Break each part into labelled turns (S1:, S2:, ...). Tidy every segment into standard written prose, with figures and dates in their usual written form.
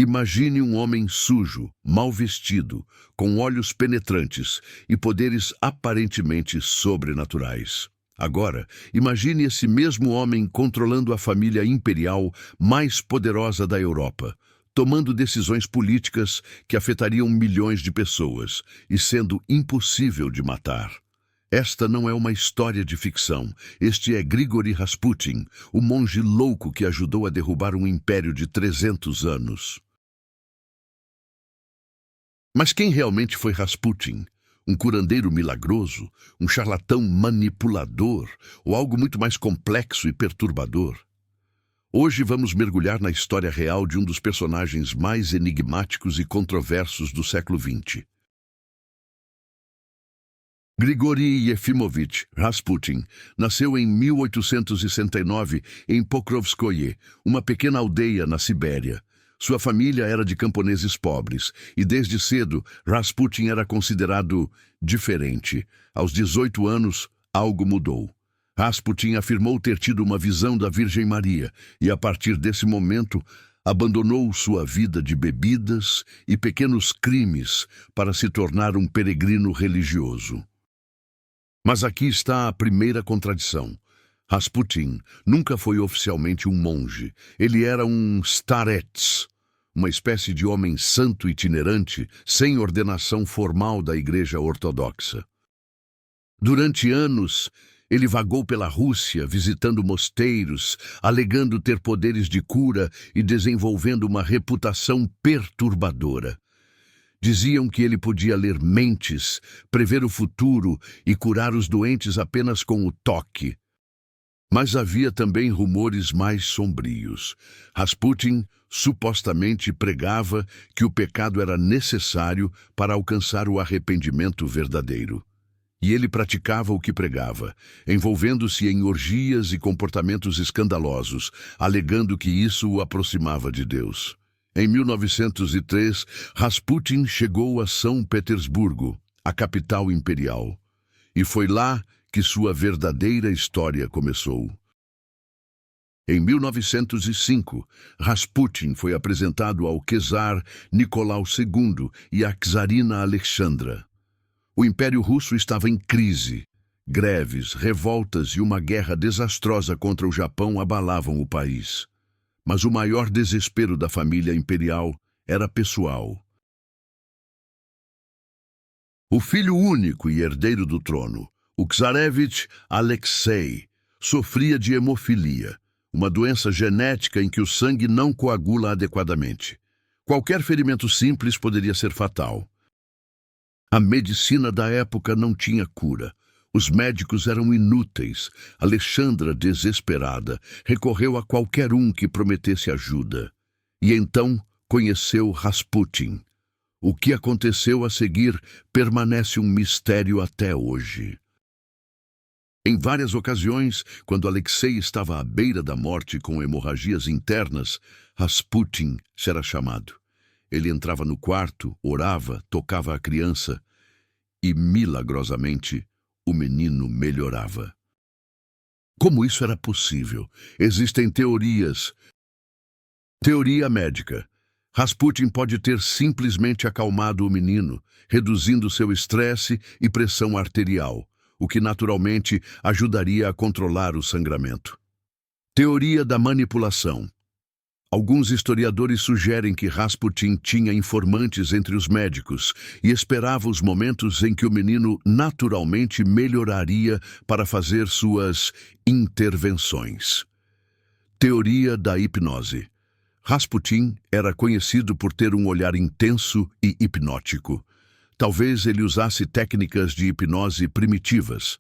S1: Imagine um homem sujo, mal vestido, com olhos penetrantes e poderes aparentemente sobrenaturais. Agora, imagine esse mesmo homem controlando a família imperial mais poderosa da Europa, tomando decisões políticas que afetariam milhões de pessoas e sendo impossível de matar. Esta não é uma história de ficção. Este é Grigori Rasputin, o monge louco que ajudou a derrubar um império de 300 anos. Mas quem realmente foi Rasputin? Um curandeiro milagroso? Um charlatão manipulador? Ou algo muito mais complexo e perturbador? Hoje vamos mergulhar na história real de um dos personagens mais enigmáticos e controversos do século XX. Grigori Yefimovich Rasputin nasceu em 1869 em Pokrovskoye, uma pequena aldeia na Sibéria. Sua família era de camponeses pobres e desde cedo Rasputin era considerado diferente. Aos 18 anos, algo mudou. Rasputin afirmou ter tido uma visão da Virgem Maria e a partir desse momento abandonou sua vida de bebidas e pequenos crimes para se tornar um peregrino religioso. Mas aqui está a primeira contradição. Rasputin nunca foi oficialmente um monge. Ele era um starets, uma espécie de homem santo itinerante, sem ordenação formal da Igreja Ortodoxa. Durante anos, ele vagou pela Rússia, visitando mosteiros, alegando ter poderes de cura e desenvolvendo uma reputação perturbadora. Diziam que ele podia ler mentes, prever o futuro e curar os doentes apenas com o toque. Mas havia também rumores mais sombrios. Rasputin supostamente pregava que o pecado era necessário para alcançar o arrependimento verdadeiro. E ele praticava o que pregava, envolvendo-se em orgias e comportamentos escandalosos, alegando que isso o aproximava de Deus. Em 1903, Rasputin chegou a São Petersburgo, a capital imperial, e foi lá que sua verdadeira história começou. Em 1905, Rasputin foi apresentado ao czar Nicolau II e à czarina Alexandra. O Império Russo estava em crise. Greves, revoltas e uma guerra desastrosa contra o Japão abalavam o país. Mas o maior desespero da família imperial era pessoal. O filho único e herdeiro do trono, o czarevich Alexei, sofria de hemofilia, uma doença genética em que o sangue não coagula adequadamente. Qualquer ferimento simples poderia ser fatal. A medicina da época não tinha cura. Os médicos eram inúteis. Alexandra, desesperada, recorreu a qualquer um que prometesse ajuda. E então conheceu Rasputin. O que aconteceu a seguir permanece um mistério até hoje. Em várias ocasiões, quando Alexei estava à beira da morte com hemorragias internas, Rasputin será chamado. Ele entrava no quarto, orava, tocava a criança e, milagrosamente, o menino melhorava. Como isso era possível? Existem teorias. Teoria médica. Rasputin pode ter simplesmente acalmado o menino, reduzindo seu estresse e pressão arterial, o que naturalmente ajudaria a controlar o sangramento. Teoria da manipulação. Alguns historiadores sugerem que Rasputin tinha informantes entre os médicos e esperava os momentos em que o menino naturalmente melhoraria para fazer suas intervenções. Teoria da hipnose. Rasputin era conhecido por ter um olhar intenso e hipnótico. Talvez ele usasse técnicas de hipnose primitivas.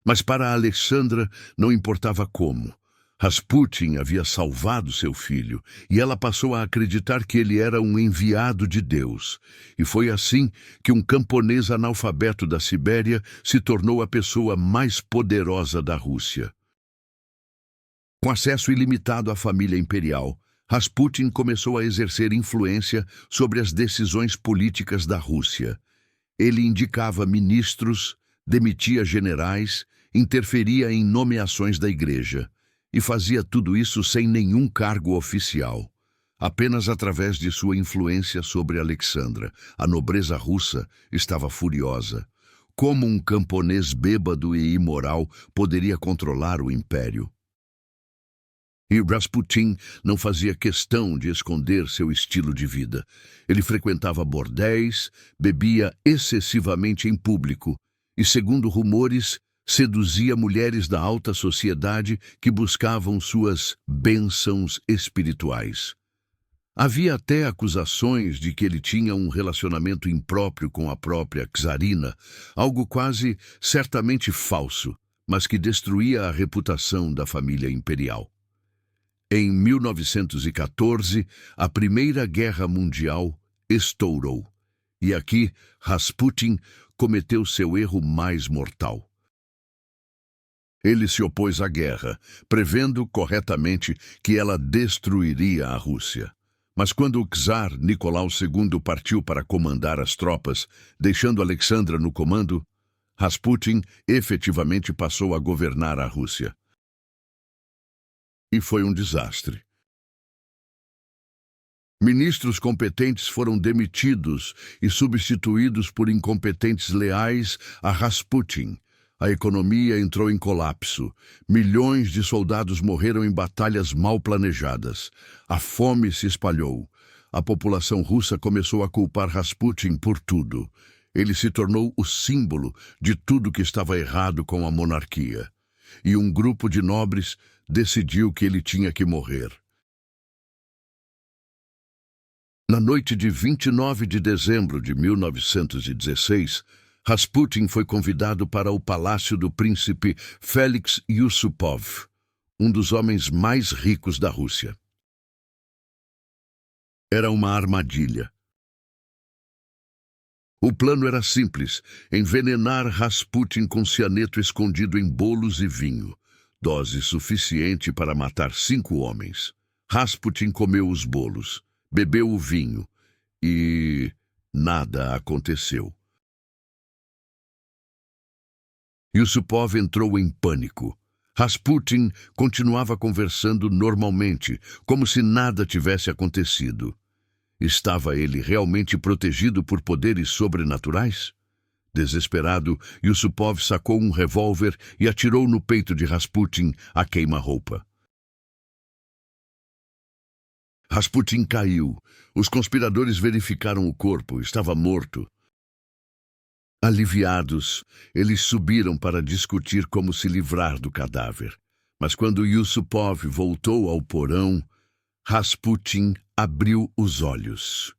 S1: Mas para Alexandra não importava como. Rasputin havia salvado seu filho e ela passou a acreditar que ele era um enviado de Deus. E foi assim que um camponês analfabeto da Sibéria se tornou a pessoa mais poderosa da Rússia. Com acesso ilimitado à família imperial, Rasputin começou a exercer influência sobre as decisões políticas da Rússia. Ele indicava ministros, demitia generais, interferia em nomeações da igreja. E fazia tudo isso sem nenhum cargo oficial. Apenas através de sua influência sobre Alexandra, a nobreza russa estava furiosa. Como um camponês bêbado e imoral poderia controlar o império? E Rasputin não fazia questão de esconder seu estilo de vida. Ele frequentava bordéis, bebia excessivamente em público e, segundo rumores, seduzia mulheres da alta sociedade que buscavam suas bênçãos espirituais. Havia até acusações de que ele tinha um relacionamento impróprio com a própria czarina, algo quase certamente falso, mas que destruía a reputação da família imperial. Em 1914, a Primeira Guerra Mundial estourou, e aqui Rasputin cometeu seu erro mais mortal. Ele se opôs à guerra, prevendo corretamente que ela destruiria a Rússia. Mas quando o czar Nicolau II partiu para comandar as tropas, deixando Alexandra no comando, Rasputin efetivamente passou a governar a Rússia. E foi um desastre. Ministros competentes foram demitidos e substituídos por incompetentes leais a Rasputin. A economia entrou em colapso. Milhões de soldados morreram em batalhas mal planejadas. A fome se espalhou. A população russa começou a culpar Rasputin por tudo. Ele se tornou o símbolo de tudo que estava errado com a monarquia. E um grupo de nobres decidiu que ele tinha que morrer. Na noite de 29 de dezembro de 1916, Rasputin foi convidado para o palácio do príncipe Félix Yusupov, um dos homens mais ricos da Rússia. Era uma armadilha. O plano era simples: envenenar Rasputin com cianeto escondido em bolos e vinho, dose suficiente para matar 5 homens. Rasputin comeu os bolos, bebeu o vinho e nada aconteceu. Yusupov entrou em pânico. Rasputin continuava conversando normalmente, como se nada tivesse acontecido. Estava ele realmente protegido por poderes sobrenaturais? Desesperado, Yusupov sacou um revólver e atirou no peito de Rasputin a queima-roupa. Rasputin caiu. Os conspiradores verificaram o corpo. Estava morto. Aliviados, eles subiram para discutir como se livrar do cadáver. Mas quando Yusupov voltou ao porão, Rasputin abriu os olhos.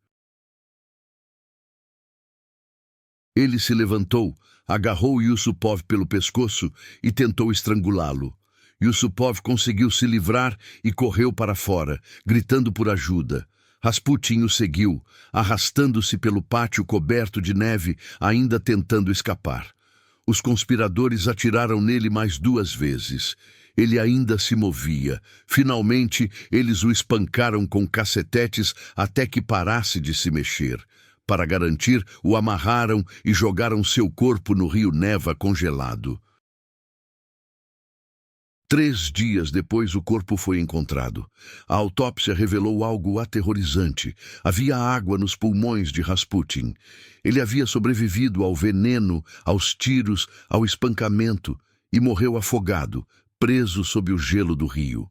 S1: Ele se levantou, agarrou Yusupov pelo pescoço e tentou estrangulá-lo. Yusupov conseguiu se livrar e correu para fora, gritando por ajuda. Rasputin o seguiu, arrastando-se pelo pátio coberto de neve, ainda tentando escapar. Os conspiradores atiraram nele mais 2 vezes. Ele ainda se movia. Finalmente, eles o espancaram com cacetetes até que parasse de se mexer. Para garantir, o amarraram e jogaram seu corpo no rio Neva congelado. 3 dias depois, o corpo foi encontrado. A autópsia revelou algo aterrorizante. Havia água nos pulmões de Rasputin. Ele havia sobrevivido ao veneno, aos tiros, ao espancamento e morreu afogado, preso sob o gelo do rio.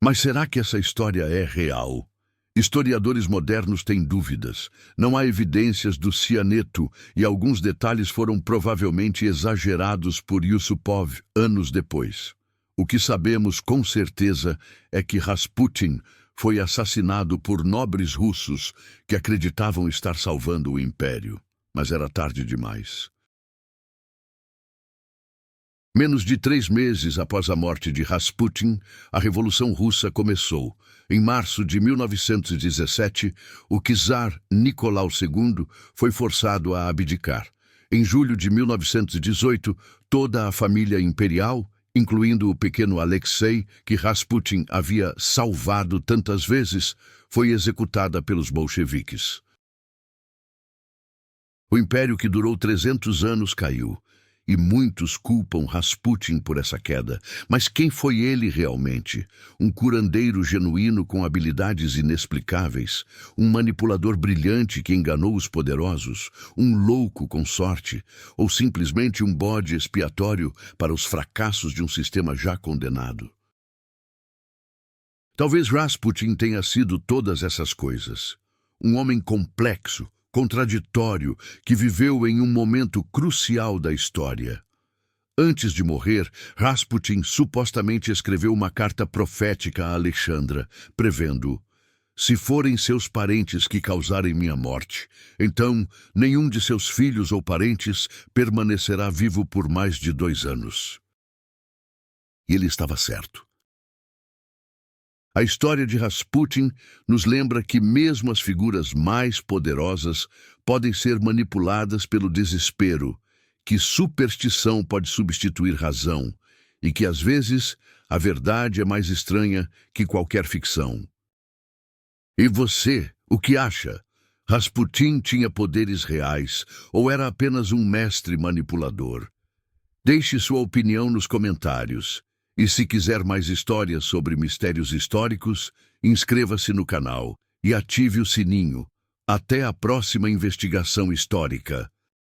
S1: Mas será que essa história é real? Historiadores modernos têm dúvidas. Não há evidências do cianeto e alguns detalhes foram provavelmente exagerados por Yusupov anos depois. O que sabemos com certeza é que Rasputin foi assassinado por nobres russos que acreditavam estar salvando o império. Mas era tarde demais. Menos de 3 meses após a morte de Rasputin, a Revolução Russa começou. Em março de 1917, o czar Nicolau II foi forçado a abdicar. Em julho de 1918, toda a família imperial, incluindo o pequeno Alexei, que Rasputin havia salvado tantas vezes, foi executada pelos bolcheviques. O império que durou 300 anos caiu. E muitos culpam Rasputin por essa queda. Mas quem foi ele realmente? Um curandeiro genuíno com habilidades inexplicáveis? Um manipulador brilhante que enganou os poderosos? Um louco com sorte? Ou simplesmente um bode expiatório para os fracassos de um sistema já condenado? Talvez Rasputin tenha sido todas essas coisas. Um homem complexo, contraditório, que viveu em um momento crucial da história. Antes de morrer, Rasputin supostamente escreveu uma carta profética a Alexandra, prevendo: se forem seus parentes que causarem minha morte, então nenhum de seus filhos ou parentes permanecerá vivo por mais de 2 anos. E ele estava certo. A história de Rasputin nos lembra que mesmo as figuras mais poderosas podem ser manipuladas pelo desespero, que superstição pode substituir razão e que, às vezes, a verdade é mais estranha que qualquer ficção. E você, o que acha? Rasputin tinha poderes reais ou era apenas um mestre manipulador? Deixe sua opinião nos comentários. E se quiser mais histórias sobre mistérios históricos, inscreva-se no canal e ative o sininho. Até a próxima investigação histórica.